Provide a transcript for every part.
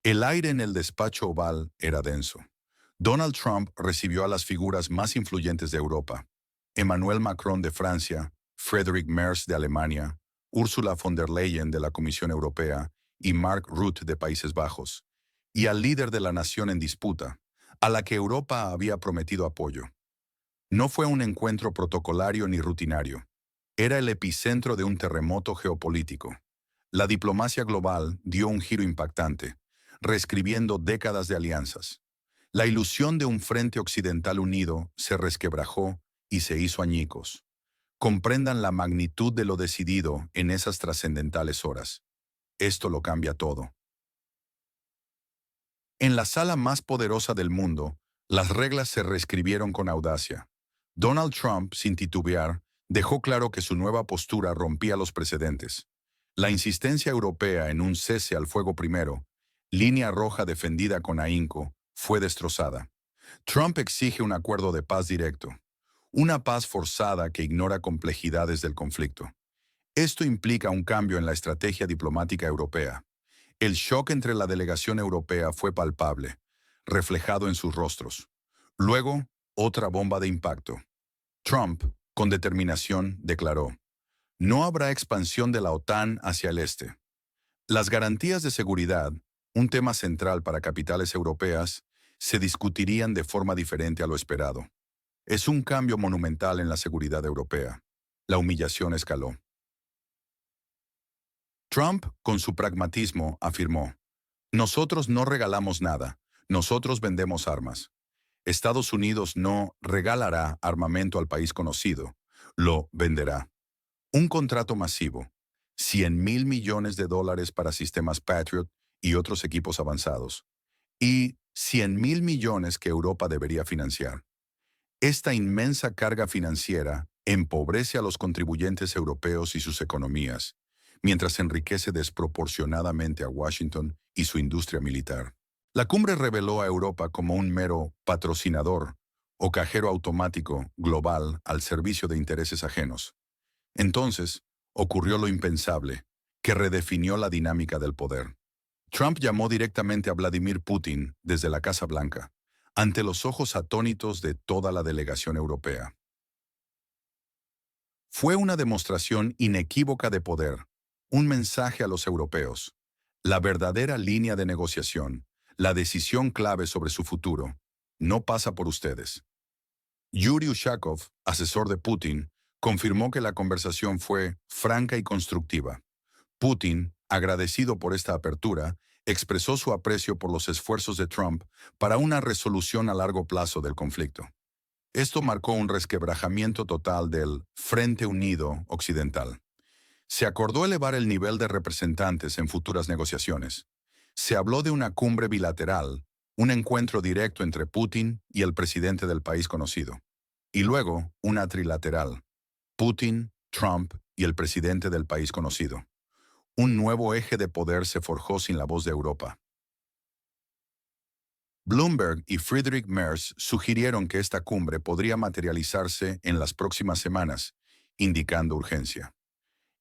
El aire en el despacho oval era denso. Donald Trump recibió a las figuras más influyentes de Europa: Emmanuel Macron de Francia, Friedrich Merz de Alemania, Ursula von der Leyen de la Comisión Europea y Mark Rutte de Países Bajos, y al líder de la nación en disputa, a la que Europa había prometido apoyo. No fue un encuentro protocolario ni rutinario. Era el epicentro de un terremoto geopolítico. La diplomacia global dio un giro impactante, reescribiendo décadas de alianzas. La ilusión de un frente occidental unido se resquebrajó y se hizo añicos. Comprendan la magnitud de lo decidido en esas trascendentales horas. Esto lo cambia todo. En la sala más poderosa del mundo, las reglas se reescribieron con audacia. Donald Trump, sin titubear, dejó claro que su nueva postura rompía los precedentes. La insistencia europea en un cese al fuego primero, línea roja defendida con ahínco, fue destrozada. Trump exige un acuerdo de paz directo, una paz forzada que ignora complejidades del conflicto. Esto implica un cambio en la estrategia diplomática europea. El shock entre la delegación europea fue palpable, reflejado en sus rostros. Luego, otra bomba de impacto. Trump, con determinación, declaró: no habrá expansión de la OTAN hacia el este. Las garantías de seguridad, un tema central para capitales europeas, se discutirían de forma diferente a lo esperado. Es un cambio monumental en la seguridad europea. La humillación escaló. Trump, con su pragmatismo, afirmó: nosotros no regalamos nada, nosotros vendemos armas. Estados Unidos no regalará armamento al país conocido, lo venderá. Un contrato masivo, $100.000 millones para sistemas Patriot y otros equipos avanzados, y $100.000 millones que Europa debería financiar. Esta inmensa carga financiera empobrece a los contribuyentes europeos y sus economías, mientras enriquece desproporcionadamente a Washington y su industria militar. La cumbre reveló a Europa como un mero patrocinador o cajero automático global al servicio de intereses ajenos. Entonces, ocurrió lo impensable, que redefinió la dinámica del poder. Trump llamó directamente a Vladimir Putin desde la Casa Blanca, ante los ojos atónitos de toda la delegación europea. Fue una demostración inequívoca de poder, un mensaje a los europeos. La verdadera línea de negociación, la decisión clave sobre su futuro, no pasa por ustedes. Yuri Ushakov, asesor de Putin, confirmó que la conversación fue franca y constructiva. Putin, agradecido por esta apertura, expresó su aprecio por los esfuerzos de Trump para una resolución a largo plazo del conflicto. Esto marcó un resquebrajamiento total del Frente Unido Occidental. Se acordó elevar el nivel de representantes en futuras negociaciones. Se habló de una cumbre bilateral, un encuentro directo entre Putin y el presidente del país conocido. Y luego, una trilateral: Putin, Trump y el presidente del país conocido. Un nuevo eje de poder se forjó sin la voz de Europa. Bloomberg y Friedrich Merz sugirieron que esta cumbre podría materializarse en las próximas semanas, indicando urgencia.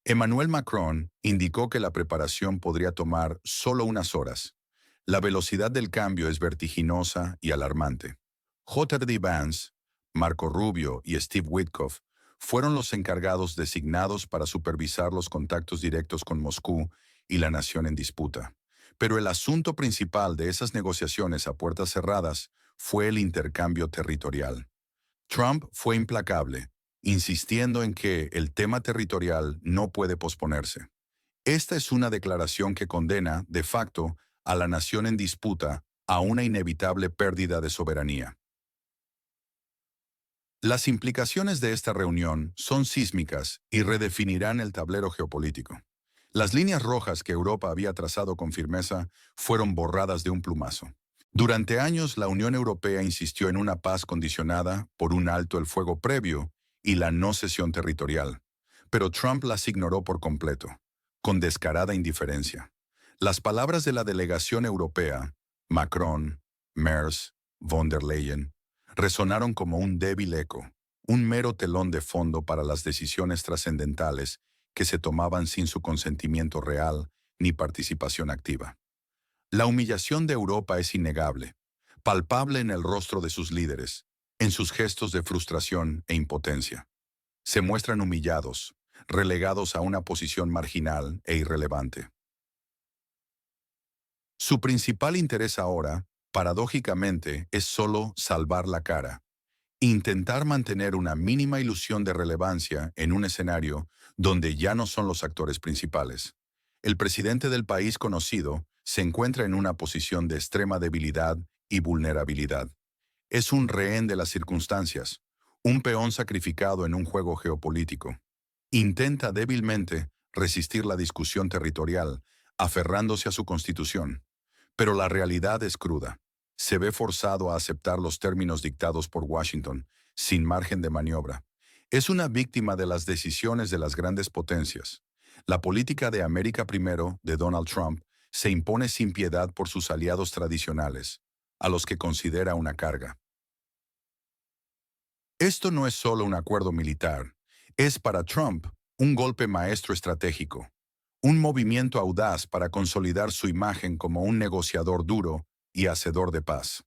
Emmanuel Macron indicó que la preparación podría tomar solo unas horas. La velocidad del cambio es vertiginosa y alarmante. J.D. Vance, Marco Rubio y Steve Witkoff fueron los encargados designados para supervisar los contactos directos con Moscú y la nación en disputa. Pero el asunto principal de esas negociaciones a puertas cerradas fue el intercambio territorial. Trump fue implacable, insistiendo en que el tema territorial no puede posponerse. Esta es una declaración que condena, de facto, a la nación en disputa a una inevitable pérdida de soberanía. Las implicaciones de esta reunión son sísmicas y redefinirán el tablero geopolítico. Las líneas rojas que Europa había trazado con firmeza fueron borradas de un plumazo. Durante años, la Unión Europea insistió en una paz condicionada por un alto el fuego previo y la no cesión territorial, pero Trump las ignoró por completo, con descarada indiferencia. Las palabras de la delegación europea, Macron, Merz, von der Leyen, resonaron como un débil eco, un mero telón de fondo para las decisiones trascendentales que se tomaban sin su consentimiento real ni participación activa. La humillación de Europa es innegable, palpable en el rostro de sus líderes, en sus gestos de frustración e impotencia. Se muestran humillados, relegados a una posición marginal e irrelevante. Su principal interés ahora, paradójicamente, es solo salvar la cara, intentar mantener una mínima ilusión de relevancia en un escenario donde ya no son los actores principales. El presidente del país conocido se encuentra en una posición de extrema debilidad y vulnerabilidad. Es un rehén de las circunstancias, un peón sacrificado en un juego geopolítico. Intenta débilmente resistir la discusión territorial, aferrándose a su constitución. Pero la realidad es cruda. Se ve forzado a aceptar los términos dictados por Washington, sin margen de maniobra. Es una víctima de las decisiones de las grandes potencias. La política de América primero de Donald Trump se impone sin piedad por sus aliados tradicionales, a los que considera una carga. Esto no es solo un acuerdo militar, es para Trump un golpe maestro estratégico, un movimiento audaz para consolidar su imagen como un negociador duro y hacedor de paz.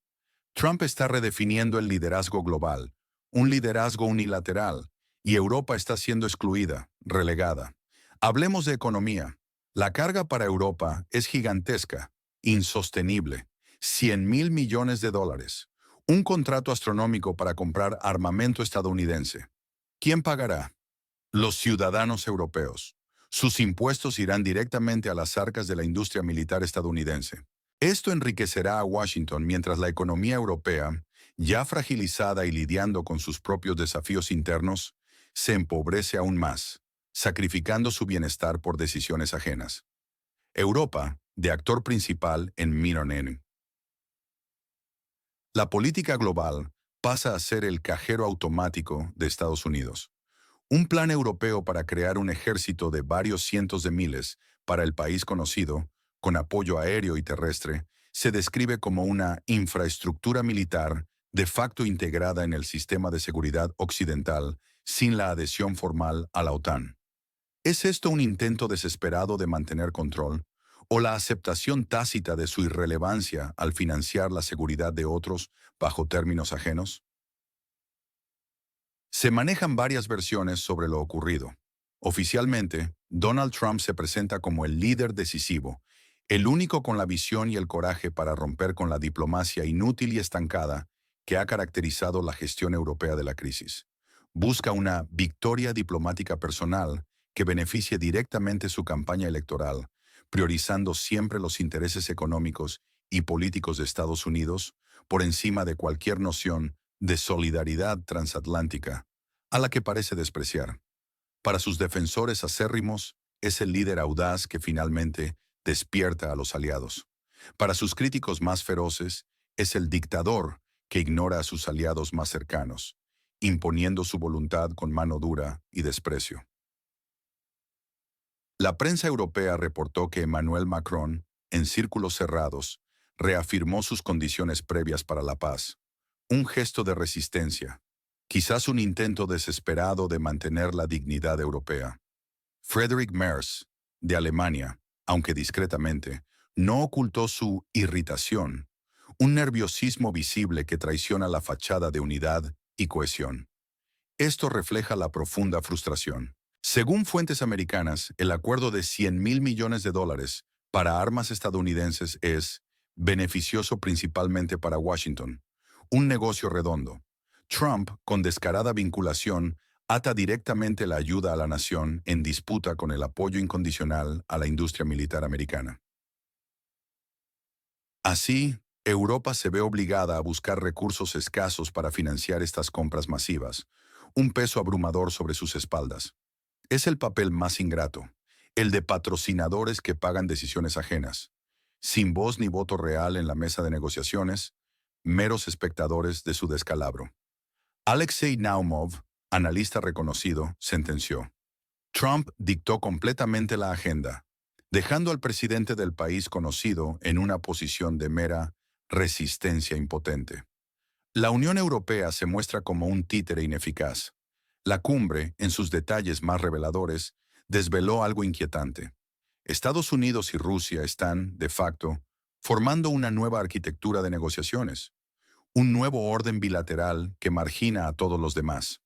Trump está redefiniendo el liderazgo global, un liderazgo unilateral, y Europa está siendo excluida, relegada. Hablemos de economía. La carga para Europa es gigantesca, insostenible. 100.000 millones de dólares. Un contrato astronómico para comprar armamento estadounidense. ¿Quién pagará? Los ciudadanos europeos. Sus impuestos irán directamente a las arcas de la industria militar estadounidense. Esto enriquecerá a Washington mientras la economía europea, ya fragilizada y lidiando con sus propios desafíos internos, se empobrece aún más, sacrificando su bienestar por decisiones ajenas. Europa, de actor principal en Mironen. La política global pasa a ser el cajero automático de Estados Unidos. Un plan europeo para crear un ejército de varios cientos de miles para el país conocido, con apoyo aéreo y terrestre, se describe como una infraestructura militar de facto integrada en el sistema de seguridad occidental sin la adhesión formal a la OTAN. ¿Es esto un intento desesperado de mantener control o la aceptación tácita de su irrelevancia al financiar la seguridad de otros bajo términos ajenos? Se manejan varias versiones sobre lo ocurrido. Oficialmente, Donald Trump se presenta como el líder decisivo, el único con la visión y el coraje para romper con la diplomacia inútil y estancada que ha caracterizado la gestión europea de la crisis. Busca una victoria diplomática personal que beneficie directamente su campaña electoral, priorizando siempre los intereses económicos y políticos de Estados Unidos por encima de cualquier noción de solidaridad transatlántica, a la que parece despreciar. Para sus defensores acérrimos, es el líder audaz que finalmente despierta a los aliados. Para sus críticos más feroces, es el dictador que ignora a sus aliados más cercanos, imponiendo su voluntad con mano dura y desprecio. La prensa europea reportó que Emmanuel Macron, en círculos cerrados, reafirmó sus condiciones previas para la paz, un gesto de resistencia, quizás un intento desesperado de mantener la dignidad europea. Friedrich Merz, de Alemania, aunque discretamente, no ocultó su irritación, un nerviosismo visible que traiciona la fachada de unidad y cohesión. Esto refleja la profunda frustración. Según fuentes americanas, el acuerdo de 100.000 millones de dólares para armas estadounidenses es beneficioso principalmente para Washington, un negocio redondo. Trump, con descarada vinculación, ata directamente la ayuda a la nación en disputa con el apoyo incondicional a la industria militar americana. Así, Europa se ve obligada a buscar recursos escasos para financiar estas compras masivas, un peso abrumador sobre sus espaldas. Es el papel más ingrato, el de patrocinadores que pagan decisiones ajenas, sin voz ni voto real en la mesa de negociaciones, meros espectadores de su descalabro. Alexei Naumov, analista reconocido, sentenció: Trump dictó completamente la agenda, dejando al presidente del país conocido en una posición de mera resistencia impotente. La Unión Europea se muestra como un títere ineficaz. La cumbre, en sus detalles más reveladores, desveló algo inquietante. Estados Unidos y Rusia están, de facto, formando una nueva arquitectura de negociaciones, un nuevo orden bilateral que margina a todos los demás.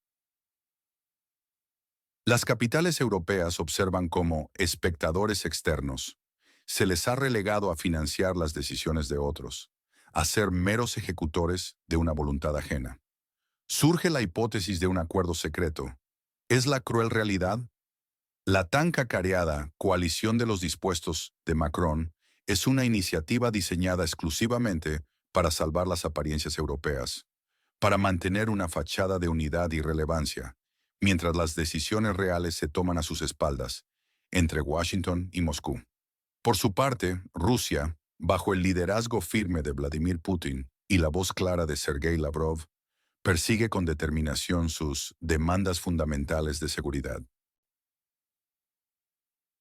Las capitales europeas observan como espectadores externos. Se les ha relegado a financiar las decisiones de otros, a ser meros ejecutores de una voluntad ajena. Surge la hipótesis de un acuerdo secreto. ¿Es la cruel realidad? La tan cacareada coalición de los dispuestos de Macron es una iniciativa diseñada exclusivamente para salvar las apariencias europeas, para mantener una fachada de unidad y relevancia, mientras las decisiones reales se toman a sus espaldas, entre Washington y Moscú. Por su parte, Rusia, bajo el liderazgo firme de Vladimir Putin y la voz clara de Sergei Lavrov, persigue con determinación sus demandas fundamentales de seguridad.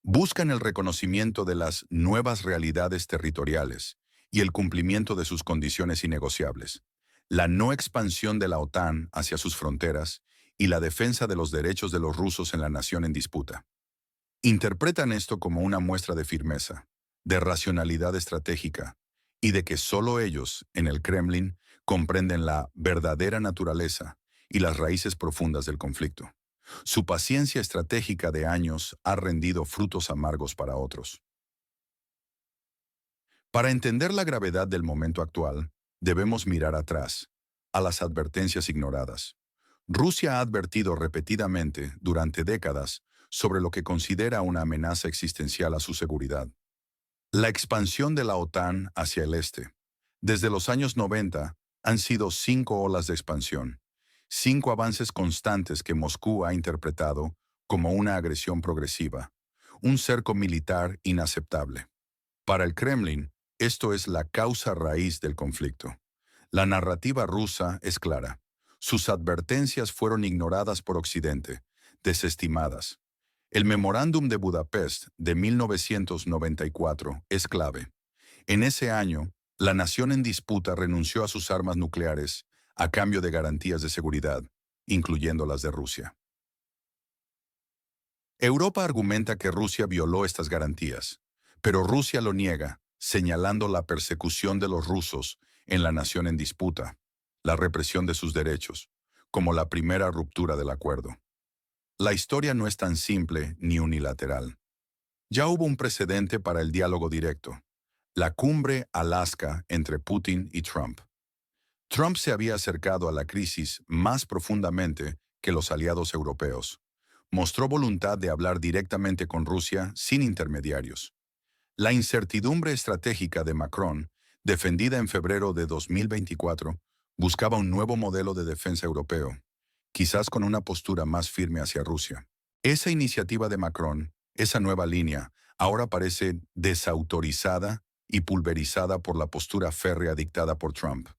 Buscan el reconocimiento de las nuevas realidades territoriales y el cumplimiento de sus condiciones innegociables, la no expansión de la OTAN hacia sus fronteras y la defensa de los derechos de los rusos en la nación en disputa. Interpretan esto como una muestra de firmeza, de racionalidad estratégica y de que solo ellos, en el Kremlin, comprenden la verdadera naturaleza y las raíces profundas del conflicto. Su paciencia estratégica de años ha rendido frutos amargos para otros. Para entender la gravedad del momento actual, debemos mirar atrás, a las advertencias ignoradas. Rusia ha advertido repetidamente, durante décadas, sobre lo que considera una amenaza existencial a su seguridad. La expansión de la OTAN hacia el este. Desde los años 90 han sido 5 olas de expansión, 5 avances constantes que Moscú ha interpretado como una agresión progresiva, un cerco militar inaceptable. Para el Kremlin, esto es la causa raíz del conflicto. La narrativa rusa es clara. Sus advertencias fueron ignoradas por Occidente, desestimadas. El Memorándum de Budapest de 1994 es clave. En ese año, la nación en disputa renunció a sus armas nucleares a cambio de garantías de seguridad, incluyendo las de Rusia. Europa argumenta que Rusia violó estas garantías, pero Rusia lo niega, señalando la persecución de los rusos en la nación en disputa, la represión de sus derechos, como la primera ruptura del acuerdo. La historia no es tan simple ni unilateral. Ya hubo un precedente para el diálogo directo, la cumbre Alaska entre Putin y Trump. Trump se había acercado a la crisis más profundamente que los aliados europeos. Mostró voluntad de hablar directamente con Rusia sin intermediarios. La incertidumbre estratégica de Macron, defendida en febrero de 2024, buscaba un nuevo modelo de defensa europeo, quizás con una postura más firme hacia Rusia. Esa iniciativa de Macron, esa nueva línea, ahora parece desautorizada y pulverizada por la postura férrea dictada por Trump.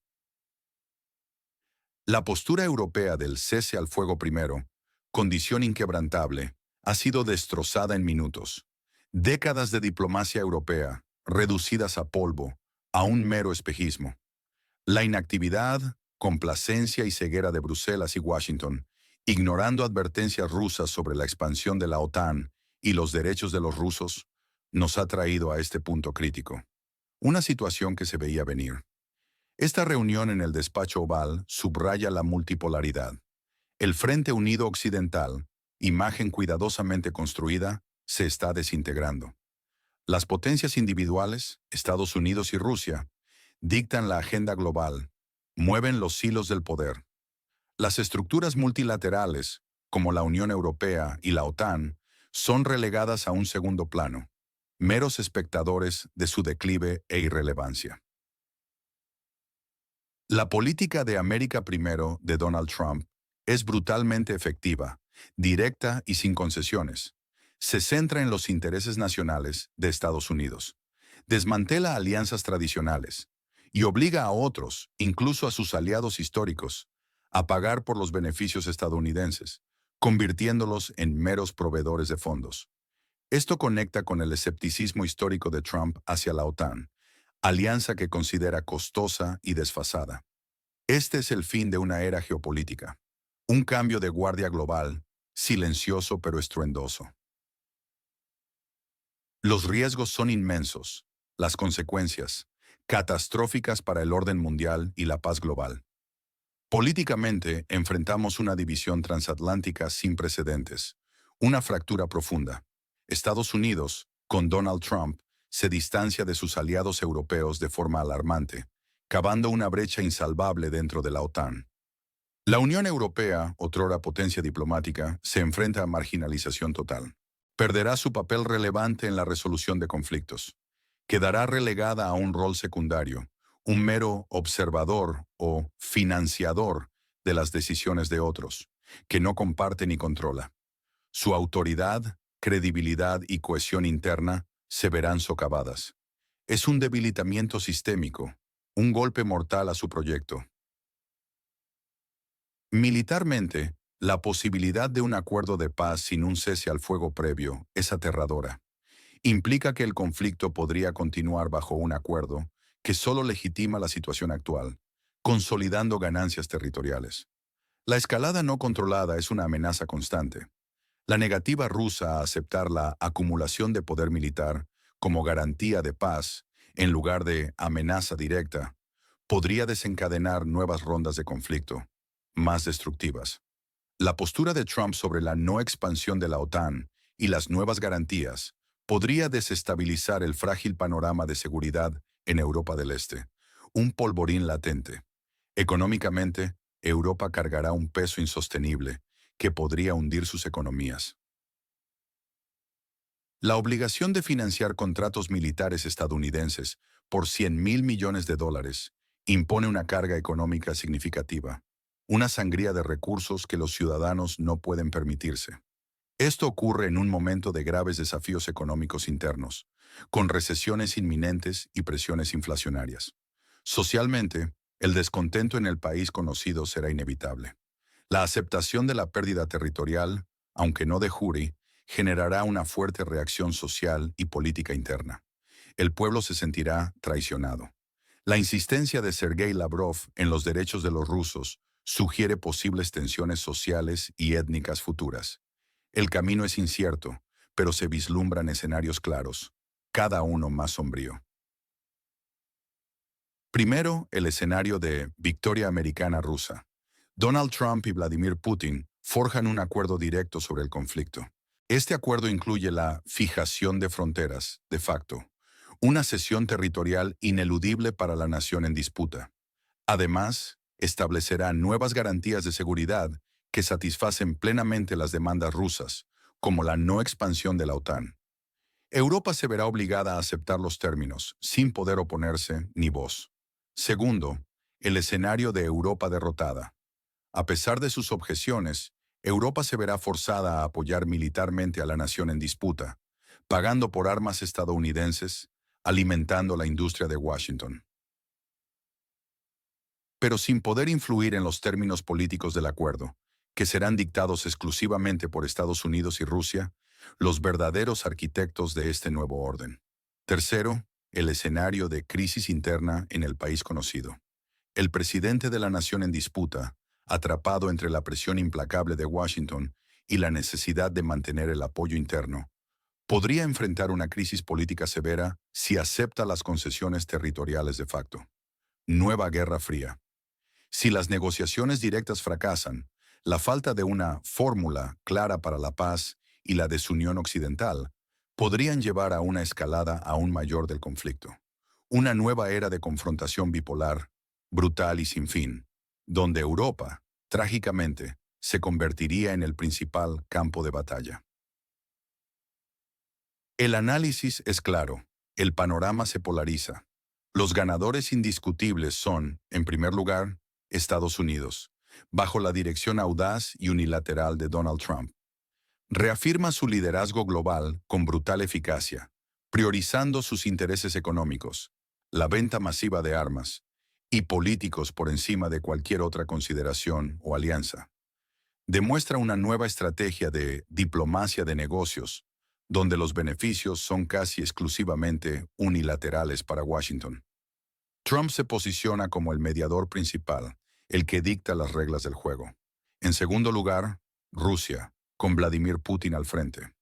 La postura europea del cese al fuego primero, condición inquebrantable, ha sido destrozada en minutos. Décadas de diplomacia europea, reducidas a polvo, a un mero espejismo. La inactividad, complacencia y ceguera de Bruselas y Washington, ignorando advertencias rusas sobre la expansión de la OTAN y los derechos de los rusos, nos ha traído a este punto crítico. Una situación que se veía venir. Esta reunión en el despacho oval subraya la multipolaridad. El Frente Unido Occidental, imagen cuidadosamente construida, se está desintegrando. Las potencias individuales, Estados Unidos y Rusia, dictan la agenda global, mueven los hilos del poder. Las estructuras multilaterales, como la Unión Europea y la OTAN, son relegadas a un segundo plano, meros espectadores de su declive e irrelevancia. La política de América Primero de Donald Trump es brutalmente efectiva, directa y sin concesiones. Se centra en los intereses nacionales de Estados Unidos. Desmantela alianzas tradicionales y obliga a otros, incluso a sus aliados históricos, a pagar por los beneficios estadounidenses, convirtiéndolos en meros proveedores de fondos. Esto conecta con el escepticismo histórico de Trump hacia la OTAN, alianza que considera costosa y desfasada. Este es el fin de una era geopolítica, un cambio de guardia global, silencioso pero estruendoso. Los riesgos son inmensos, las consecuencias, catastróficas para el orden mundial y la paz global. Políticamente, enfrentamos una división transatlántica sin precedentes, una fractura profunda. Estados Unidos, con Donald Trump, se distancia de sus aliados europeos de forma alarmante, cavando una brecha insalvable dentro de la OTAN. La Unión Europea, otrora potencia diplomática, se enfrenta a marginalización total. Perderá su papel relevante en la resolución de conflictos. Quedará relegada a un rol secundario, un mero observador o financiador de las decisiones de otros, que no comparte ni controla. Su autoridad, credibilidad y cohesión interna se verán socavadas. Es un debilitamiento sistémico, un golpe mortal a su proyecto. Militarmente, la posibilidad de un acuerdo de paz sin un cese al fuego previo es aterradora. Implica que el conflicto podría continuar bajo un acuerdo que solo legitima la situación actual, consolidando ganancias territoriales. La escalada no controlada es una amenaza constante. La negativa rusa a aceptar la acumulación de poder militar como garantía de paz, en lugar de amenaza directa, podría desencadenar nuevas rondas de conflicto, más destructivas. La postura de Trump sobre la no expansión de la OTAN y las nuevas garantías podría desestabilizar el frágil panorama de seguridad en Europa del Este, un polvorín latente. Económicamente, Europa cargará un peso insostenible que podría hundir sus economías. La obligación de financiar contratos militares estadounidenses por 100.000 millones de dólares impone una carga económica significativa, una sangría de recursos que los ciudadanos no pueden permitirse. Esto ocurre en un momento de graves desafíos económicos internos, con recesiones inminentes y presiones inflacionarias. Socialmente, el descontento en el país conocido será inevitable. La aceptación de la pérdida territorial, aunque no de jure, generará una fuerte reacción social y política interna. El pueblo se sentirá traicionado. La insistencia de Sergei Lavrov en los derechos de los rusos sugiere posibles tensiones sociales y étnicas futuras. El camino es incierto, pero se vislumbran escenarios claros, cada uno más sombrío. Primero, el escenario de victoria americana rusa. Donald Trump y Vladimir Putin forjan un acuerdo directo sobre el conflicto. Este acuerdo incluye la fijación de fronteras, de facto, una cesión territorial ineludible para la nación en disputa. Además, establecerá nuevas garantías de seguridad que satisfacen plenamente las demandas rusas, como la no expansión de la OTAN. Europa se verá obligada a aceptar los términos, sin poder oponerse ni voz. Segundo, el escenario de Europa derrotada. A pesar de sus objeciones, Europa se verá forzada a apoyar militarmente a la nación en disputa, pagando por armas estadounidenses, alimentando la industria de Washington. Pero sin poder influir en los términos políticos del acuerdo, que serán dictados exclusivamente por Estados Unidos y Rusia, los verdaderos arquitectos de este nuevo orden. Tercero, el escenario de crisis interna en el país conocido. El presidente de la nación en disputa, atrapado entre la presión implacable de Washington y la necesidad de mantener el apoyo interno, podría enfrentar una crisis política severa si acepta las concesiones territoriales de facto. Nueva Guerra Fría. Si las negociaciones directas fracasan, la falta de una fórmula clara para la paz y la desunión occidental podrían llevar a una escalada aún mayor del conflicto. Una nueva era de confrontación bipolar, brutal y sin fin, donde Europa, trágicamente, se convertiría en el principal campo de batalla. El análisis es claro, el panorama se polariza. Los ganadores indiscutibles son, en primer lugar, Estados Unidos, bajo la dirección audaz y unilateral de Donald Trump. Reafirma su liderazgo global con brutal eficacia, priorizando sus intereses económicos, la venta masiva de armas y políticos por encima de cualquier otra consideración o alianza. Demuestra una nueva estrategia de diplomacia de negocios, donde los beneficios son casi exclusivamente unilaterales para Washington. Trump se posiciona como el mediador principal, el que dicta las reglas del juego. En segundo lugar, Rusia, con Vladimir Putin al frente.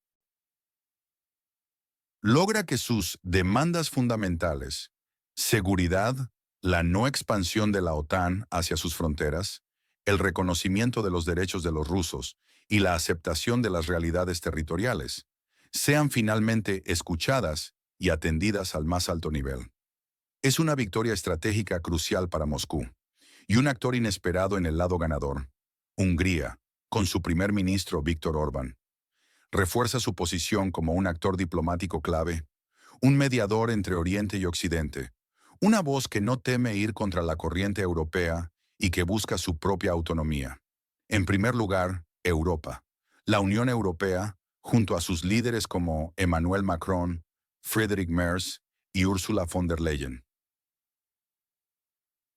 Logra que sus demandas fundamentales, Seguridad, la no expansión de la OTAN hacia sus fronteras, el reconocimiento de los derechos de los rusos y la aceptación de las realidades territoriales, sean finalmente escuchadas y atendidas al más alto nivel. Es una victoria estratégica crucial para Moscú y un actor inesperado en el lado ganador, Hungría, con su primer ministro Viktor Orbán. Refuerza su posición como un actor diplomático clave, un mediador entre Oriente y Occidente, una voz que no teme ir contra la corriente europea y que busca su propia autonomía. En primer lugar, Europa. La Unión Europea, junto a sus líderes como Emmanuel Macron, Friedrich Merz y Ursula von der Leyen.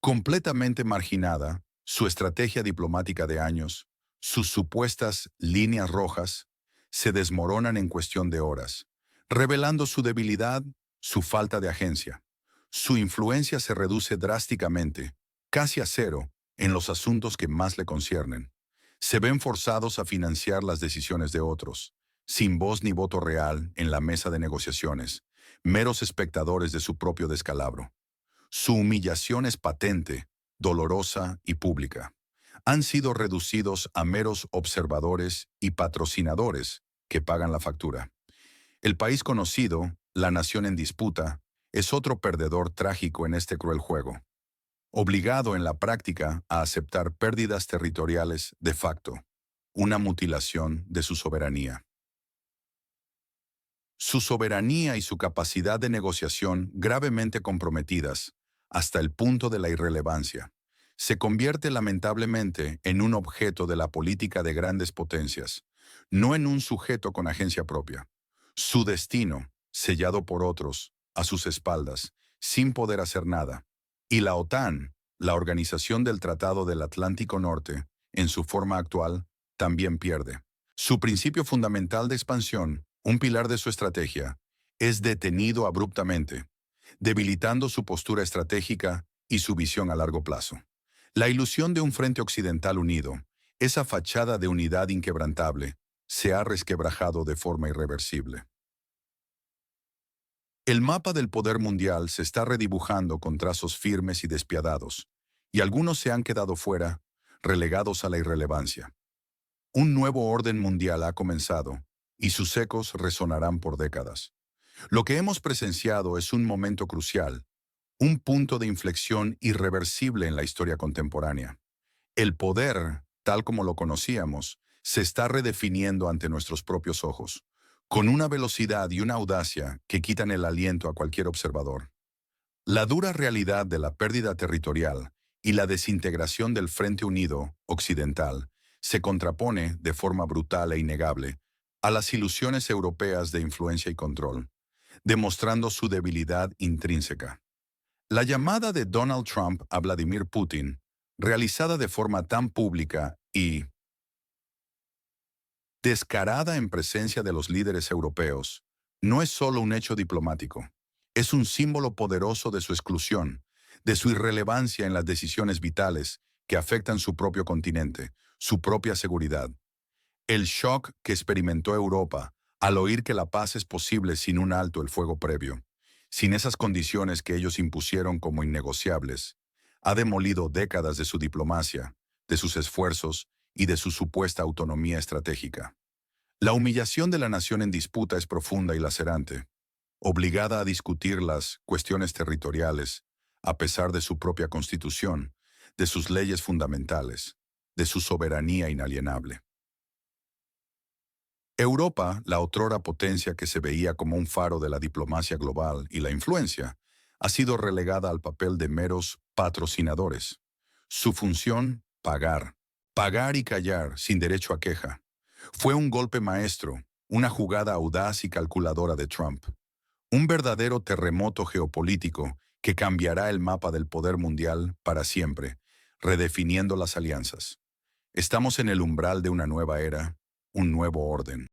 Completamente marginada, su estrategia diplomática de años, sus supuestas líneas rojas, se desmoronan en cuestión de horas, revelando su debilidad, su falta de agencia. Su influencia se reduce drásticamente, casi a cero, en los asuntos que más le conciernen. Se ven forzados a financiar las decisiones de otros, sin voz ni voto real en la mesa de negociaciones, meros espectadores de su propio descalabro. Su humillación es patente, dolorosa y pública. Han sido reducidos a meros observadores y patrocinadores que pagan la factura. El país conocido, la nación en disputa, es otro perdedor trágico en este cruel juego, obligado en la práctica a aceptar pérdidas territoriales de facto, una mutilación de su soberanía. Su soberanía y su capacidad de negociación gravemente comprometidas, hasta el punto de la irrelevancia, se convierte lamentablemente en un objeto de la política de grandes potencias, no en un sujeto con agencia propia. Su destino, sellado por otros, a sus espaldas, sin poder hacer nada. Y la OTAN, la Organización del Tratado del Atlántico Norte, en su forma actual, también pierde. Su principio fundamental de expansión, un pilar de su estrategia, es detenido abruptamente, debilitando su postura estratégica y su visión a largo plazo. La ilusión de un frente occidental unido, esa fachada de unidad inquebrantable, se ha resquebrajado de forma irreversible. El mapa del poder mundial se está redibujando con trazos firmes y despiadados, y algunos se han quedado fuera, relegados a la irrelevancia. Un nuevo orden mundial ha comenzado, y sus ecos resonarán por décadas. Lo que hemos presenciado es un momento crucial, un punto de inflexión irreversible en la historia contemporánea. El poder, tal como lo conocíamos, se está redefiniendo ante nuestros propios ojos, con una velocidad y una audacia que quitan el aliento a cualquier observador. La dura realidad de la pérdida territorial y la desintegración del Frente Unido occidental se contrapone de forma brutal e innegable a las ilusiones europeas de influencia y control, demostrando su debilidad intrínseca. La llamada de Donald Trump a Vladimir Putin, realizada de forma tan pública y descarada en presencia de los líderes europeos, no es solo un hecho diplomático, es un símbolo poderoso de su exclusión, de su irrelevancia en las decisiones vitales que afectan su propio continente, su propia seguridad. El shock que experimentó Europa al oír que la paz es posible sin un alto el fuego previo, sin esas condiciones que ellos impusieron como innegociables, ha demolido décadas de su diplomacia, de sus esfuerzos y de su supuesta autonomía estratégica. La humillación de la nación en disputa es profunda y lacerante, obligada a discutir las cuestiones territoriales, a pesar de su propia constitución, de sus leyes fundamentales, de su soberanía inalienable. Europa, la otrora potencia que se veía como un faro de la diplomacia global y la influencia, ha sido relegada al papel de meros patrocinadores. Su función, pagar. Pagar y callar sin derecho a queja. Fue un golpe maestro, una jugada audaz y calculadora de Trump. Un verdadero terremoto geopolítico que cambiará el mapa del poder mundial para siempre, redefiniendo las alianzas. Estamos en el umbral de una nueva era, un nuevo orden.